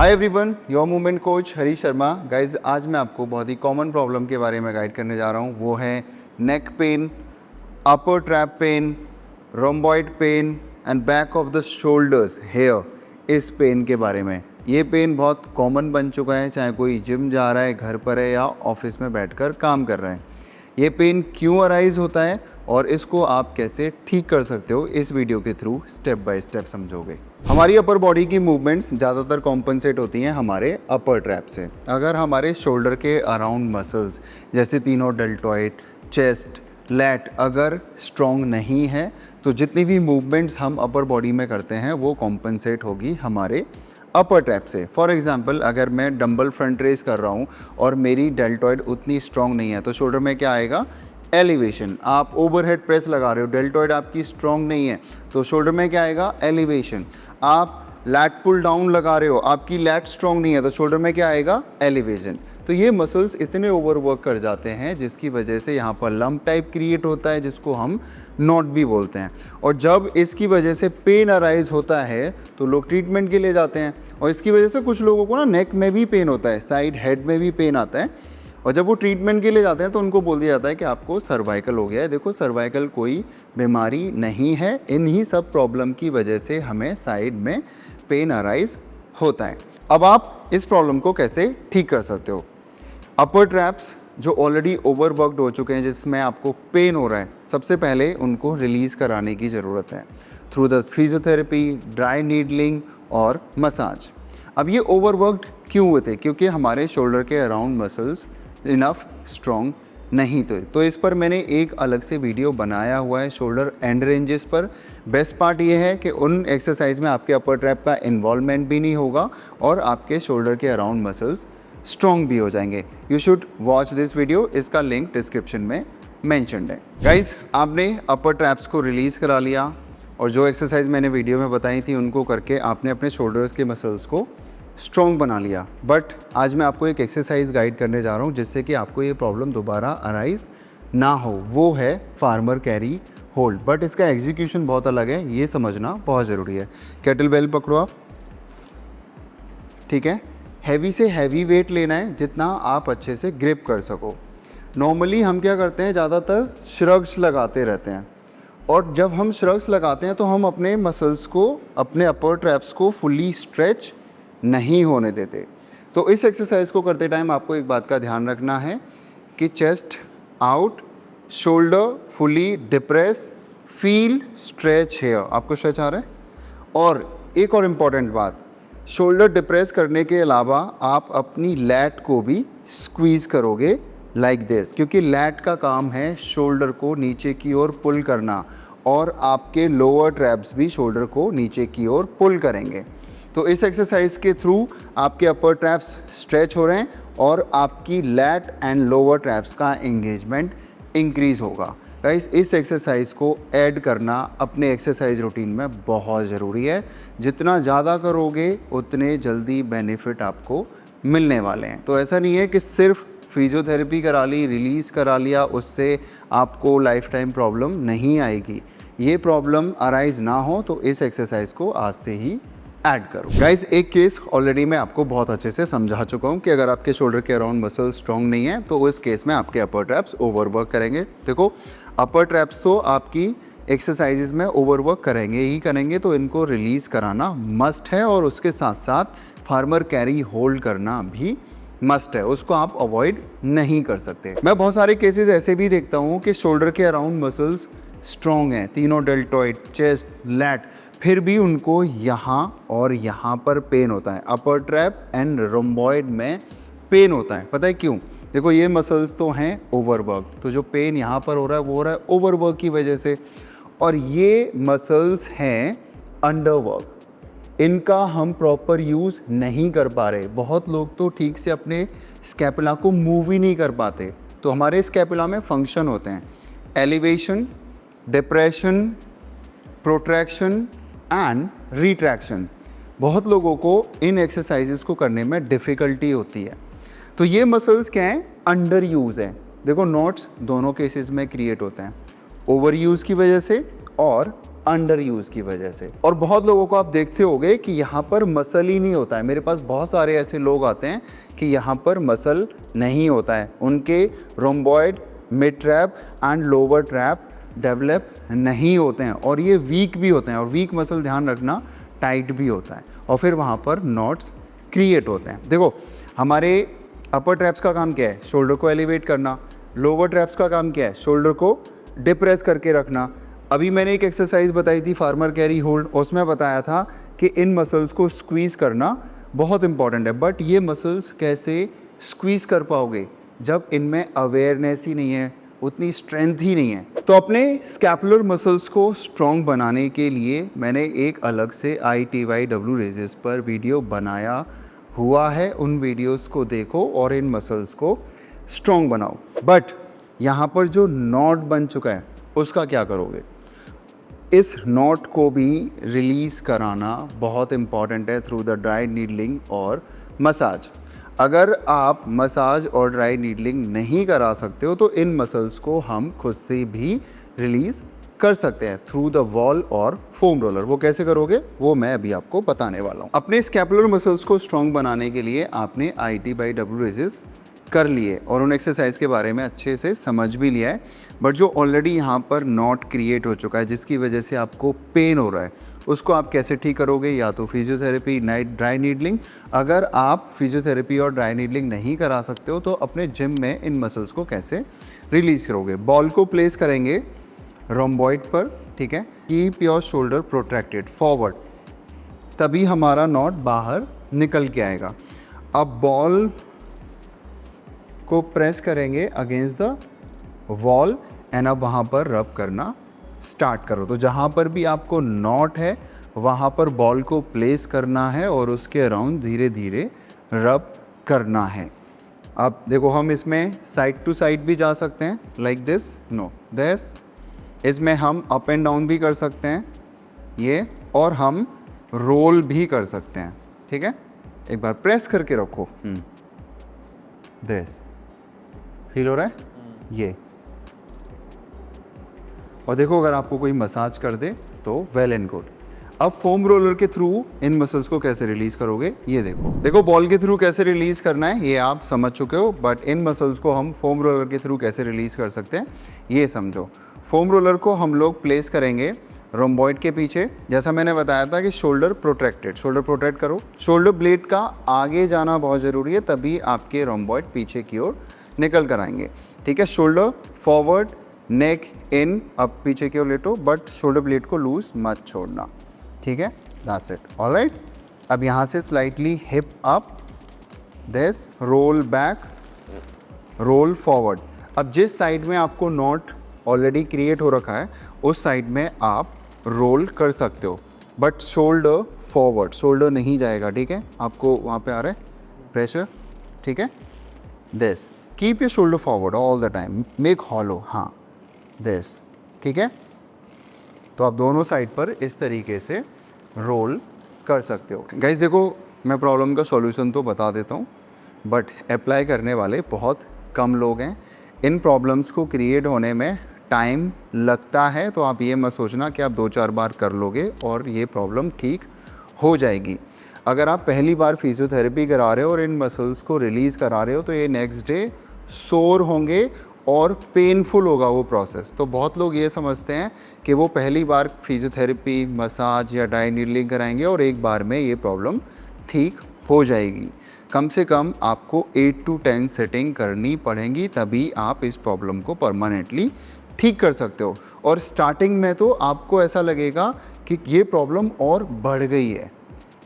Hi everyone, your movement coach Hari Sharma. Guys, आज मैं आपको बहुत ही कॉमन प्रॉब्लम के बारे में गाइड करने जा रहा हूँ। वो है neck pain, upper trap pain, rhomboid pain and back of the shoulders here. इस पेन के बारे में, ये पेन बहुत कॉमन बन चुका है, चाहे कोई जिम जा रहा है, घर पर है या ऑफिस में बैठकर काम कर रहे हैं। ये पेन क्यों अराइज होता है और इसको आप कैसे ठीक कर सकते हो, इस वीडियो के थ्रू स्टेप बाय स्टेप समझोगे। हमारी अपर बॉडी की मूवमेंट्स ज़्यादातर कॉम्पनसेट होती हैं हमारे अपर ट्रैप से। अगर हमारे शोल्डर के अराउंड मसल्स जैसे तीनों डेल्टॉइड, चेस्ट, लैट अगर स्ट्रॉन्ग नहीं है तो जितनी भी मूवमेंट्स हम अपर बॉडी में करते हैं वो कॉम्पनसेट होगी हमारे अपर ट्रैप से। फॉर एग्जांपल, अगर मैं डंबल फ्रंट रेस कर रहा हूँ और मेरी डेल्टॉइड उतनी स्ट्रॉन्ग नहीं है तो शोल्डर में क्या आएगा? एलिवेशन। आप ओवरहेड प्रेस लगा रहे हो, डेल्टॉइड आपकी स्ट्रॉन्ग नहीं है तो शोल्डर में क्या आएगा? एलिवेशन। आप लैट पुल डाउन लगा रहे हो, आपकी लैट स्ट्रॉन्ग नहीं है तो शोल्डर में क्या आएगा? एलिवेशन। तो ये मसल्स इतने ओवरवर्क कर जाते हैं जिसकी वजह से यहाँ पर लंप टाइप क्रिएट होता है जिसको हम नॉट भी बोलते हैं। और जब इसकी वजह से पेन अराइज होता है तो लोग ट्रीटमेंट के लिए जाते हैं और इसकी वजह से कुछ लोगों को ना नेक में भी पेन होता है, साइड हेड में भी पेन आता है। और जब वो ट्रीटमेंट के लिए जाते हैं तो उनको बोल दिया जाता है कि आपको सर्वाइकल हो गया है। देखो, सर्वाइकल कोई बीमारी नहीं है, इन्हीं सब प्रॉब्लम की वजह से हमें साइड में पेन अराइज होता है। अब आप इस प्रॉब्लम को कैसे ठीक कर सकते हो? अपर ट्रैप्स जो ऑलरेडी ओवरवर्कड हो चुके हैं, जिसमें आपको पेन हो रहा है, सबसे पहले उनको रिलीज़ कराने की ज़रूरत है through the physiotherapy, dry needling और मसाज। अब ये ओवरवर्कड क्यों हुए थे? क्योंकि हमारे शोल्डर के अराउंड मसल्स इनफ स्ट्रॉन्ग नहीं थे। तो इस पर मैंने एक अलग से वीडियो बनाया हुआ है शोल्डर एंड रेंजेस पर। बेस्ट पार्ट ये है कि उन एक्सरसाइज में आपके अपर ट्रैप का इन्वॉल्वमेंट भी नहीं होगा और आपके शोल्डर के अराउंड मसल्स स्ट्रॉन्ग भी हो जाएंगे। You should watch this video, इसका लिंक डिस्क्रिप्शन में मेंशन्ड है। गाइज, आपने अपर ट्रैप्स को रिलीज़ करा लिया और जो एक्सरसाइज मैंने वीडियो में बताई थी उनको करके आपने अपने शोल्डर्स के मसल्स को स्ट्रॉन्ग बना लिया। बट आज मैं आपको एक एक्सरसाइज गाइड करने जा रहा हूँ जिससे कि आपको ये प्रॉब्लम दोबारा अराइज ना हो। वो है फार्मर कैरी होल्ड। बट इसका एग्जीक्यूशन बहुत अलग है, ये समझना बहुत ज़रूरी है। केटल बेल पकड़ो आप, ठीक है? हैवी से हैवी वेट लेना है जितना आप अच्छे से ग्रिप कर सको। नॉर्मली हम क्या करते हैं, ज़्यादातर श्रग्स लगाते रहते हैं और जब हम श्रग्स लगाते हैं तो हम अपने मसल्स को, अपने अपर ट्रैप्स को फुली स्ट्रेच नहीं होने देते। तो इस एक्सरसाइज को करते टाइम आपको एक बात का ध्यान रखना है कि chest out, shoulder fully depress, feel stretch here. आपको स्ट्रेच आ रहा है? और एक और इम्पॉर्टेंट बात, शोल्डर डिप्रेस करने के अलावा आप अपनी लैट को भी स्क्वीज़ करोगे लाइक दिस, क्योंकि लैट का काम है शोल्डर को नीचे की ओर पुल करना और आपके लोअर ट्रैप्स भी शोल्डर को नीचे की ओर पुल करेंगे। तो इस एक्सरसाइज के थ्रू आपके अपर ट्रैप्स स्ट्रेच हो रहे हैं और आपकी लैट एंड लोअर ट्रैप्स का एंगेजमेंट इंक्रीज़ होगा। गाइस, इस एक्सरसाइज को ऐड करना अपने एक्सरसाइज रूटीन में बहुत ज़रूरी है। जितना ज़्यादा करोगे उतने जल्दी बेनिफिट आपको मिलने वाले हैं। तो ऐसा नहीं है कि सिर्फ फिजियोथेरेपी करा ली, रिलीज़ करा लिया, उससे आपको लाइफ टाइम प्रॉब्लम नहीं आएगी। ये प्रॉब्लम अराइज ना हो तो इस एक्सरसाइज को आज से ही ऐड करो। गाइज, एक केस ऑलरेडी मैं आपको बहुत अच्छे से समझा चुका हूँ कि अगर आपके शोल्डर के अराउंड मसल स्ट्रॉन्ग नहीं है तो उस केस में आपके अपर ट्रैप्स ओवरवर्क करेंगे। देखो, अपर ट्रैप्स तो आपकी एक्सरसाइजेज में ओवरवर्क करेंगे ही करेंगे, तो इनको रिलीज़ कराना मस्ट है और उसके साथ साथ फार्मर कैरी होल्ड करना भी मस्ट है, उसको आप अवॉइड नहीं कर सकते। मैं बहुत सारे केसेस ऐसे भी देखता हूँ कि शोल्डर के अराउंड मसल्स स्ट्रॉन्ग हैं, तीनों डेल्टॉइड, चेस्ट, लैट, फिर भी उनको यहाँ और यहाँ पर पेन होता है। अपर ट्रैप एंड रोम्बॉइड में पेन होता है। पता है क्यों? देखो, ये मसल्स तो हैं ओवरवर्क, तो जो पेन यहाँ पर हो रहा है वो हो रहा है ओवरवर्क की वजह से। और ये मसल्स हैं अंडरवर्क, इनका हम प्रॉपर यूज़ नहीं कर पा रहे। बहुत लोग तो ठीक से अपने स्कैपुला को मूव ही नहीं कर पाते। तो हमारे स्कैपुला में फंक्शन होते हैं elevation, depression, protraction and retraction. बहुत लोगों को इन एक्सरसाइजेस को करने में डिफ़िकल्टी होती है। तो ये मसल्स क्या हैं? अंडर यूज़ हैं। देखो, नॉट्स दोनों केसेस में क्रिएट होते हैं, ओवर यूज़ की वजह से और अंडर यूज़ की वजह से। और बहुत लोगों को आप देखते होंगे कि यहाँ पर मसल ही नहीं होता है। मेरे पास बहुत सारे ऐसे लोग आते हैं कि यहाँ पर मसल नहीं होता है, उनके rhomboid, mid trap and lower trap develop नहीं होते हैं और ये वीक भी होते हैं। और वीक मसल, ध्यान रखना, टाइट भी होता है और फिर वहाँ पर नॉट्स क्रिएट होते हैं। देखो, हमारे अपर ट्रैप्स का काम क्या है? शोल्डर को एलिवेट करना। लोअर ट्रैप्स का काम क्या है? शोल्डर को डिप्रेस करके रखना। अभी मैंने एक एक्सरसाइज बताई थी, फार्मर कैरी होल्ड, उसमें बताया था कि इन मसल्स को स्क्वीज़ करना बहुत इंपॉर्टेंट है। बट ये मसल्स कैसे स्क्वीज़ कर पाओगे जब इनमें अवेयरनेस ही नहीं है, उतनी स्ट्रेंथ ही नहीं है। तो अपने स्कैपुलर मसल्स को स्ट्रॉन्ग बनाने के लिए मैंने एक अलग से ITYW रेजेस पर वीडियो बनाया हुआ है। उन वीडियोस को देखो और इन मसल्स को स्ट्रॉन्ग बनाओ। बट यहाँ पर जो नॉट बन चुका है उसका क्या करोगे? इस नॉट को भी रिलीज़ कराना बहुत इम्पॉर्टेंट है थ्रू द ड्राई नीडलिंग और मसाज। अगर आप मसाज और ड्राई नीडलिंग नहीं करा सकते हो तो इन मसल्स को हम खुद से भी रिलीज़ कर सकते हैं थ्रू द वॉल और फोम रोलर। वो कैसे करोगे वो मैं अभी आपको बताने वाला हूँ। अपने स्कैपुलर मसल्स को स्ट्रॉन्ग बनाने के लिए आपने ITYW रेजेस कर लिए और उन एक्सरसाइज के बारे में अच्छे से समझ भी लिया है। बट जो ऑलरेडी यहाँ पर नॉट क्रिएट हो चुका है जिसकी वजह से आपको पेन हो रहा है, उसको आप कैसे ठीक करोगे? या तो फिजियोथेरेपी, ड्राई नीडलिंग। अगर आप फिजियोथेरेपी और ड्राई नीडलिंग नहीं करा सकते हो तो अपने जिम में इन मसल्स को कैसे रिलीज़ करोगे? बॉल को प्लेस करेंगे रोम्बॉइड पर, ठीक है। Keep your shoulder protracted forward, तभी हमारा नॉट बाहर निकल के आएगा। अब बॉल को प्रेस करेंगे अगेंस्ट द वॉल एंड अब वहाँ पर रब करना स्टार्ट करो। तो जहाँ पर भी आपको नॉट है वहाँ पर बॉल को प्लेस करना है और उसके अराउंड धीरे धीरे रब करना है। अब देखो, हम इसमें साइड टू साइड भी जा सकते हैं, लाइक दिस, नो दिस। इसमें हम अप एंड डाउन भी कर सकते हैं ये, और हम रोल भी कर सकते हैं, ठीक है। एक बार प्रेस करके रखो, दिस, फील हो रहा है ये। और देखो, अगर आपको कोई मसाज कर दे तो वेल एंड गुड। अब फोम रोलर के थ्रू इन मसल्स को कैसे रिलीज करोगे ये देखो बॉल के थ्रू कैसे रिलीज करना है ये आप समझ चुके हो, बट इन मसल्स को हम फोम रोलर के थ्रू कैसे रिलीज कर सकते हैं ये समझो। फोम रोलर को हम लोग प्लेस करेंगे रोम्बॉइड के पीछे, जैसा मैंने बताया था कि शोल्डर प्रोट्रैक्टेड, शोल्डर प्रोट्रैक्ट करो। शोल्डर ब्लेड का आगे जाना बहुत ज़रूरी है, तभी आपके रोम्बॉइड पीछे की ओर निकल कर आएंगे, ठीक है। शोल्डर फॉरवर्ड, नेक इन, अब पीछे की ओर लेटो, बट शोल्डर ब्लेड को लूज मत छोड़ना, ठीक है। That's it, alright. अब यहाँ से slightly hip up, this, roll back, roll forward. अब जिस साइड में आपको नॉट ऑलरेडी क्रिएट हो रखा है उस साइड में आप रोल कर सकते हो, बट शोल्डर फॉरवर्ड, शोल्डर नहीं जाएगा, ठीक है। आपको वहाँ पे आ रहा है प्रेशर, ठीक है। This, keep your shoulder forward all the time, make hollow, हाँ, दिस, ठीक है। तो आप दोनों साइड पर इस तरीके से रोल कर सकते हो। गाइस देखो, मैं प्रॉब्लम का सॉल्यूशन तो बता देता हूँ, बट अप्लाई करने वाले बहुत कम लोग हैं। इन प्रॉब्लम्स को क्रिएट होने में टाइम लगता है, तो आप ये मत सोचना कि आप 2-4 बार कर लोगे और ये प्रॉब्लम ठीक हो जाएगी। अगर आप पहली बार फिजियोथेरेपी करा रहे हो और इन मसल्स को रिलीज़ करा रहे हो तो ये नेक्स्ट डे सोर होंगे और पेनफुल होगा वो प्रोसेस। तो बहुत लोग ये समझते हैं कि वो पहली बार फिजियोथेरेपी, मसाज या ड्राई नीडलिंग कराएंगे और एक बार में ये प्रॉब्लम ठीक हो जाएगी। कम से कम आपको 8 to 10 सेटिंग करनी पड़ेंगी, तभी आप इस प्रॉब्लम को परमानेंटली ठीक कर सकते हो। और स्टार्टिंग में तो आपको ऐसा लगेगा कि ये प्रॉब्लम और बढ़ गई है।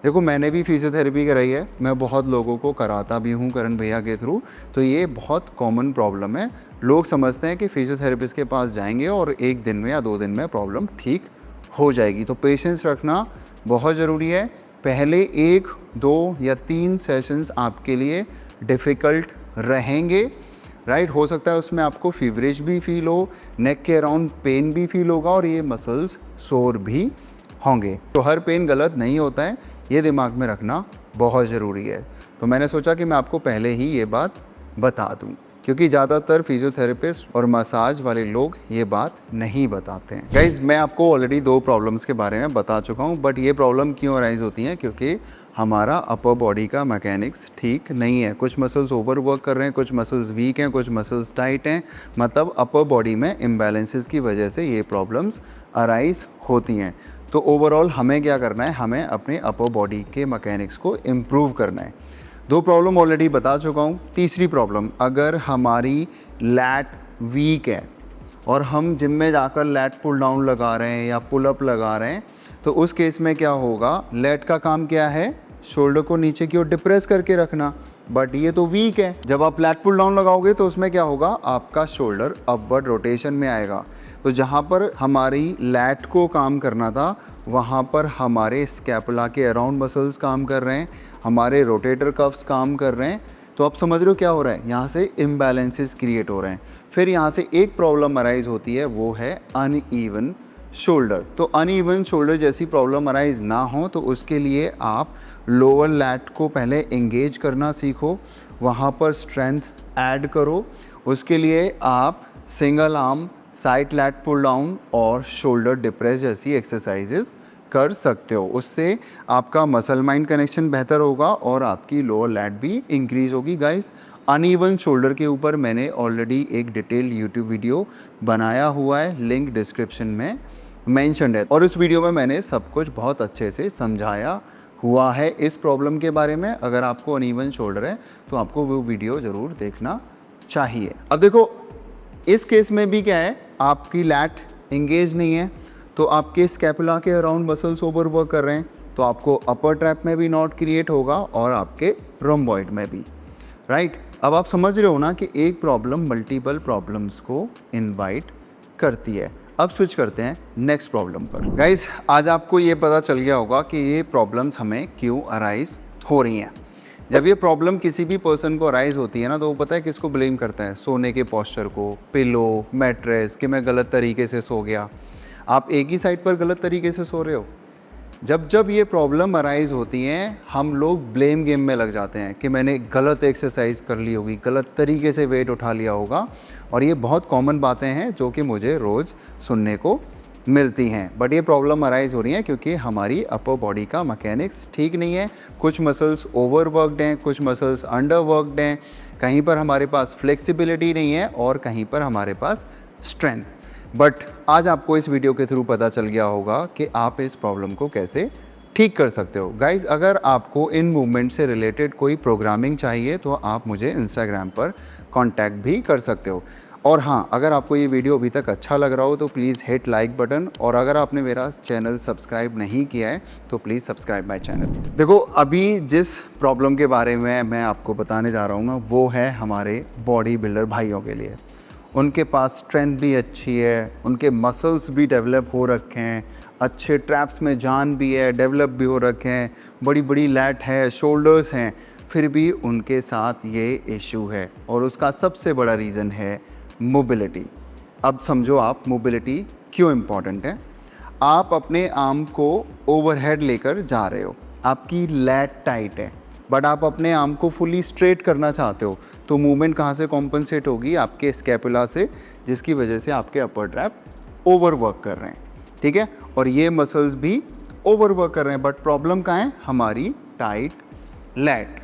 देखो, मैंने भी फिजियोथेरेपी कराई है, मैं बहुत लोगों को कराता भी हूँ करण भैया के थ्रू, तो ये बहुत कॉमन प्रॉब्लम है। लोग समझते हैं कि फिजियोथेरेपिस्ट के पास जाएंगे और 1 दिन में या 2 दिन में प्रॉब्लम ठीक हो जाएगी। तो पेशेंस रखना बहुत ज़रूरी है। पहले 1, 2 या 3 सेशंस आपके लिए डिफ़िकल्ट रहेंगे, राइट। हो सकता है उसमें आपको फीवरेज भी फील हो, नेक के अराउंड पेन भी फील होगा और ये मसल्स सोर भी होंगे। तो हर पेन गलत नहीं होता है, ये दिमाग में रखना बहुत ज़रूरी है। तो मैंने सोचा कि मैं आपको पहले ही ये बात बता दूं। क्योंकि ज़्यादातर फिजियोथेरेपिस्ट और मसाज वाले लोग ये बात नहीं बताते हैं। गाइज मैं आपको ऑलरेडी 2 प्रॉब्लम्स के बारे में बता चुका हूँ, बट ये प्रॉब्लम क्यों अराइज होती हैं? क्योंकि हमारा अपर बॉडी का मैकेनिक्स ठीक नहीं है। कुछ मसल्स ओवर वर्क कर रहे हैं, कुछ मसल्स वीक हैं, कुछ मसल्स टाइट हैं, मतलब अपर बॉडी में इम्बैलेंसेस की वजह से ये प्रॉब्लम्स अराइज होती हैं। तो ओवरऑल हमें क्या करना है? हमें अपने अपर बॉडी के मैकेनिक्स को इम्प्रूव करना है। 2 प्रॉब्लम ऑलरेडी बता चुका हूँ। तीसरी प्रॉब्लम, अगर हमारी लैट वीक है और हम जिम में जाकर लैट पुल डाउन लगा रहे हैं या पुल अप लगा रहे हैं, तो उस केस में क्या होगा? लैट का काम क्या है? शोल्डर को नीचे की ओर डिप्रेस करके रखना, बट ये तो वीक है। जब आप लैट पुल डाउन लगाओगे तो उसमें क्या होगा? आपका शोल्डर अपवर्ड रोटेशन में आएगा। तो जहाँ पर हमारी लैट को काम करना था, वहाँ पर हमारे स्कैपुला के अराउंड मसल्स काम कर रहे हैं, हमारे रोटेटर कफ्स काम कर रहे हैं। तो आप समझ रहे हो क्या हो रहा है? यहाँ से इम्बैलेंसेस क्रिएट हो रहे हैं। फिर यहाँ से एक प्रॉब्लम अराइज होती है, वो है अनइवन शोल्डर। तो अनइवन शोल्डर जैसी प्रॉब्लम अराइज ना हो तो उसके लिए आप लोअर लैट को पहले एंगेज करना सीखो, वहाँ पर स्ट्रेंथ ऐड करो। उसके लिए आप single arm, side lat pull down और शोल्डर डिप्रेस जैसी एक्सरसाइजेस कर सकते हो। उससे आपका मसल माइंड कनेक्शन बेहतर होगा और आपकी लोअर लैट भी इंक्रीज होगी। गाइस अनइवन शोल्डर के ऊपर मैंने ऑलरेडी एक डिटेल यूट्यूब वीडियो बनाया हुआ है, लिंक डिस्क्रिप्शन में मेंशन्ड है, और इस वीडियो में मैंने सब कुछ बहुत अच्छे से समझाया हुआ है इस प्रॉब्लम के बारे में। अगर आपको अनइवन शोल्डर है तो आपको वो वीडियो ज़रूर देखना चाहिए। अब देखो इस केस में भी क्या है, आपकी लैट एंगेज नहीं है, तो आपके स्कैपुला के अराउंड मसल्स ओवर वर्क कर रहे हैं, तो आपको अपर ट्रैप में भी नॉट क्रिएट होगा और आपके रोम्बॉइड में भी, राइट। अब आप समझ रहे हो ना कि एक प्रॉब्लम मल्टीपल प्रॉब्लम्स को इनवाइट करती है। अब स्विच करते हैं नेक्स्ट प्रॉब्लम पर। गाइस आज आपको ये पता चल गया होगा कि ये प्रॉब्लम्स हमें क्यों अराइज हो रही हैं। जब ये प्रॉब्लम किसी भी पर्सन को अराइज होती है ना, तो वो पता है किसको ब्लेम करता है? सोने के पोस्चर को, पिलो, मैट्रेस, कि मैं गलत तरीके से सो गया। आप एक ही साइड पर गलत तरीके से सो रहे हो। जब जब ये प्रॉब्लम अराइज होती हैं, हम लोग ब्लेम गेम में लग जाते हैं कि मैंने गलत एक्सरसाइज कर ली होगी, गलत तरीके से वेट उठा लिया होगा। और ये बहुत कॉमन बातें हैं जो कि मुझे रोज़ सुनने को मिलती हैं। बट ये प्रॉब्लम अराइज हो रही है क्योंकि हमारी अपर बॉडी का मैकेनिक्स ठीक नहीं है। कुछ मसल्स ओवरवर्कड हैं, कुछ मसल्स अंडरवर्कड हैं, कहीं पर हमारे पास फ्लेक्सिबिलिटी नहीं है और कहीं पर हमारे पास स्ट्रेंथ। बट आज आपको इस वीडियो के थ्रू पता चल गया होगा कि आप इस प्रॉब्लम को कैसे ठीक कर सकते हो। गाइज़ अगर आपको इन मूवमेंट से रिलेटेड कोई प्रोग्रामिंग चाहिए तो आप मुझे इंस्टाग्राम पर कांटेक्ट भी कर सकते हो। और हाँ, अगर आपको ये वीडियो अभी तक अच्छा लग रहा हो तो प्लीज़ हिट लाइक बटन, और अगर आपने मेरा चैनल सब्सक्राइब नहीं किया है तो प्लीज़ सब्सक्राइब माय चैनल। देखो अभी जिस प्रॉब्लम के बारे में मैं आपको बताने जा रहा हूँ ना, वो है हमारे बॉडी बिल्डर भाइयों के लिए। उनके पास स्ट्रेंथ भी अच्छी है, उनके मसल्स भी डेवलप हो रखे हैं, अच्छे ट्रैप्स में जान भी है, डेवलप भी हो रखे हैं, बड़ी बड़ी लैट है, शोल्डर्स हैं, फिर भी उनके साथ ये इशू है। और उसका सबसे बड़ा रीज़न है मोबिलिटी। अब समझो आप मोबिलिटी क्यों इम्पॉर्टेंट है। आप अपने आर्म को ओवरहेड लेकर जा रहे हो, आपकी लैट टाइट है, बट आप अपने आर्म को फुली स्ट्रेट करना चाहते हो, तो मूवमेंट कहाँ से कॉम्पनसेट होगी? आपके स्कैपुला से, जिसकी वजह से आपके अपर ट्रैप ओवरवर्क कर रहे हैं, ठीक है। और ये मसल्स भी ओवरवर्क कर रहे हैं, बट प्रॉब्लम कहाँ है? हमारी टाइट लैट।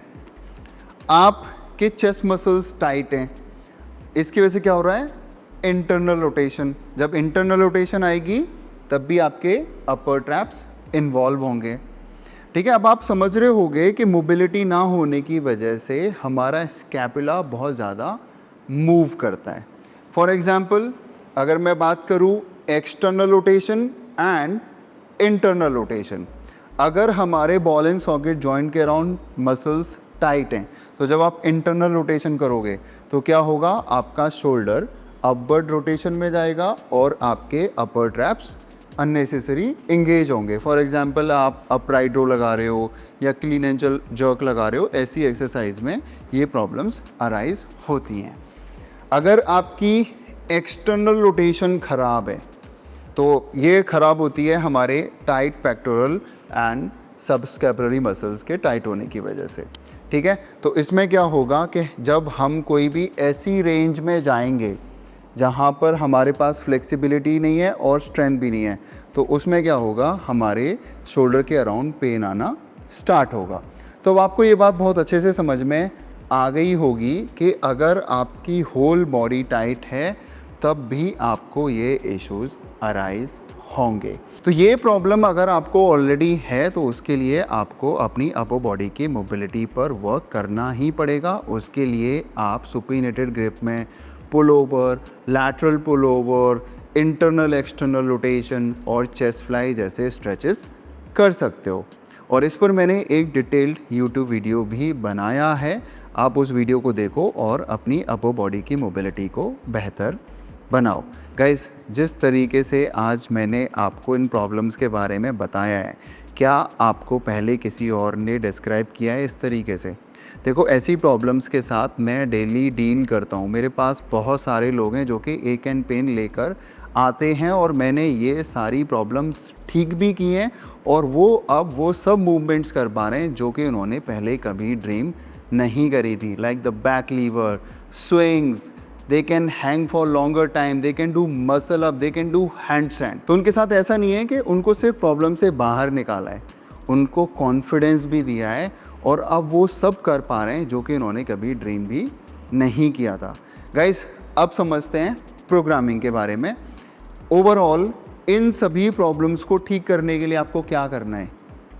आपके चेस्ट मसल्स टाइट हैं, इसकी वजह से क्या हो रहा है? Internal rotation. जब इंटरनल रोटेशन आएगी तब भी आपके अपर ट्रैप्स इन्वॉल्व होंगे, ठीक है। अब आप समझ रहे होंगे कि मोबिलिटी ना होने की वजह से हमारा स्कैपुला बहुत ज़्यादा मूव करता है। फॉर एग्जांपल अगर मैं बात करूँ external rotation and internal rotation, अगर हमारे बॉल एंड सॉकेट जॉइंट के अराउंड मसल्स टाइट हैं, तो जब आप इंटरनल रोटेशन करोगे तो क्या होगा? आपका शोल्डर अपवर्ड रोटेशन में जाएगा और आपके अपर ट्रैप्स अननेसेसरी इंगेज होंगे। फॉर एग्जांपल आप अपराइट रो लगा रहे हो या क्लीन एंड जर्क लगा रहे हो, ऐसी एक्सरसाइज में ये प्रॉब्लम्स अराइज होती हैं। अगर आपकी एक्सटर्नल रोटेशन ख़राब है तो ये ख़राब होती है हमारे टाइट पेक्टोरल एंड सबस्कैपुलरी मसल्स के टाइट होने की वजह से, ठीक है। तो इसमें क्या होगा कि जब हम कोई भी ऐसी रेंज में जाएंगे जहाँ पर हमारे पास फ्लेक्सिबिलिटी नहीं है और स्ट्रेंथ भी नहीं है, तो उसमें क्या होगा, हमारे शोल्डर के अराउंड पेन आना स्टार्ट होगा। तो अब आपको ये बात बहुत अच्छे से समझ में आ गई होगी कि अगर आपकी होल बॉडी टाइट है तब भी आपको ये इश्यूज़ अराइज होंगे। तो ये प्रॉब्लम अगर आपको ऑलरेडी है तो उसके लिए आपको अपनी अपर बॉडी की मोबिलिटी पर वर्क करना ही पड़ेगा। उसके लिए आप सुपीनेटेड ग्रिप में pull over, lateral pull over, internal external rotation और चेस्ट फ्लाई जैसे स्ट्रेचेस कर सकते हो। और इस पर मैंने एक डिटेल्ड यूट्यूब वीडियो भी बनाया है, आप उस वीडियो को देखो और अपनी अपर बॉडी की मोबिलिटी को बेहतर बनाओ। गाइस, जिस तरीके से आज मैंने आपको इन प्रॉब्लम्स के बारे में बताया है, क्या आपको पहले किसी और ने डिस्क्राइब किया है इस तरीके से? देखो, ऐसी प्रॉब्लम्स के साथ मैं डेली डील करता हूँ। मेरे पास बहुत सारे लोग हैं जो कि एक एंड पेन लेकर आते हैं और मैंने ये सारी प्रॉब्लम्स ठीक भी की हैं और वो अब वो सब मूवमेंट्स कर पा रहे हैं जो कि उन्होंने पहले कभी ड्रीम नहीं करी थी। Like the back lever, swings, they can hang for longer time, they can do muscle up, they can do handstand। तो उनके साथ ऐसा नहीं है कि उनको सिर्फ प्रॉब्लम से बाहर निकाला है, उनको कॉन्फिडेंस भी दिया है और अब वो सब कर पा रहे हैं जो कि उन्होंने कभी ड्रीम भी नहीं किया था। गाइस, अब समझते हैं प्रोग्रामिंग के बारे में। ओवरऑल इन सभी प्रॉब्लम्स को ठीक करने के लिए आपको क्या करना है?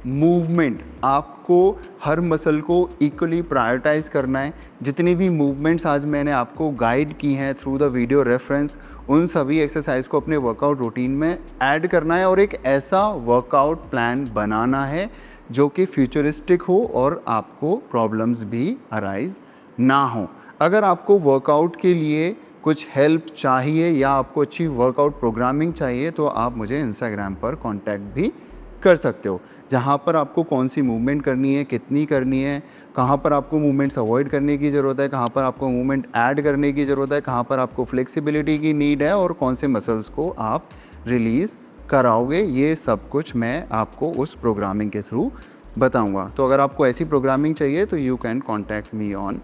मूवमेंट। आपको हर मसल को इक्वली प्रायोरिटाइज करना है। जितनी भी मूवमेंट्स आज मैंने आपको गाइड की हैं थ्रू द वीडियो रेफरेंस, उन सभी एक्सरसाइज को अपने वर्कआउट रूटीन में ऐड करना है और एक ऐसा वर्कआउट प्लान बनाना है जो कि फ्यूचरिस्टिक हो और आपको प्रॉब्लम्स भी अराइज ना हो। अगर आपको वर्कआउट के लिए कुछ हेल्प चाहिए या आपको अच्छी वर्कआउट प्रोग्रामिंग चाहिए तो आप मुझे इंस्टाग्राम पर कॉन्टैक्ट भी कर सकते हो, जहाँ पर आपको कौन सी मूवमेंट करनी है, कितनी करनी है, कहाँ पर आपको मूवमेंट्स अवॉइड करने की ज़रूरत है, कहाँ पर आपको मूवमेंट ऐड करने की ज़रूरत है, कहाँ पर आपको फ्लेक्सिबिलिटी की नीड है और कौन से मसल्स को आप रिलीज़ कराओगे, ये सब कुछ मैं आपको उस प्रोग्रामिंग के थ्रू बताऊँगा। तो अगर आपको ऐसी प्रोग्रामिंग चाहिए तो you can contact me on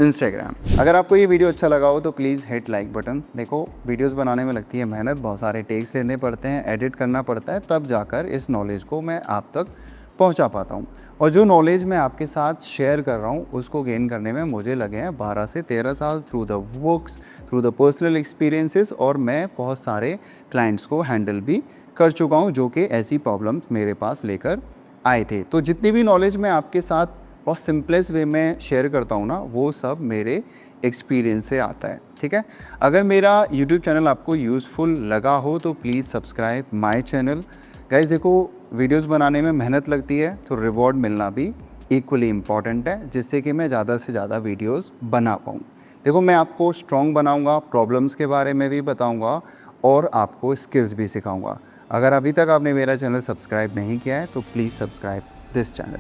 Instagram. अगर आपको ये वीडियो अच्छा लगा हो तो प्लीज़ हिट लाइक बटन। देखो, वीडियोस बनाने में लगती है मेहनत, बहुत सारे टेक्स लेने पड़ते हैं, एडिट करना पड़ता है, तब जाकर इस नॉलेज को मैं आप तक पहुंचा पाता हूं। और जो नॉलेज मैं आपके साथ शेयर कर रहा हूं उसको गेन करने में मुझे लगे हैं 12 से 13 साल through the books, through the personal experiences, और मैं बहुत सारे क्लाइंट्स को हैंडल भी कर चुका हूँ जो कि ऐसी प्रॉब्लम्स मेरे पास लेकर आए थे। तो जितनी भी नॉलेज मैं आपके साथ बहुत सिंपलेस्ट वे में शेयर करता हूँ ना, वो सब मेरे एक्सपीरियंस से आता है। ठीक है, अगर मेरा यूट्यूब चैनल आपको यूज़फुल लगा हो तो please subscribe my channel. Guys, देखो, वीडियोस बनाने में मेहनत लगती है तो रिवॉर्ड मिलना भी इक्वली इम्पॉर्टेंट है, जिससे कि मैं ज़्यादा से ज़्यादा वीडियोस बना पाऊँ। देखो, मैं आपको स्ट्रॉन्ग बनाऊँगा, प्रॉब्लम्स के बारे में भी बताऊँगा और आपको स्किल्स भी सिखाऊँगा। अगर अभी तक आपने मेरा चैनल सब्सक्राइब नहीं किया है तो प्लीज़ सब्सक्राइब दिस चैनल।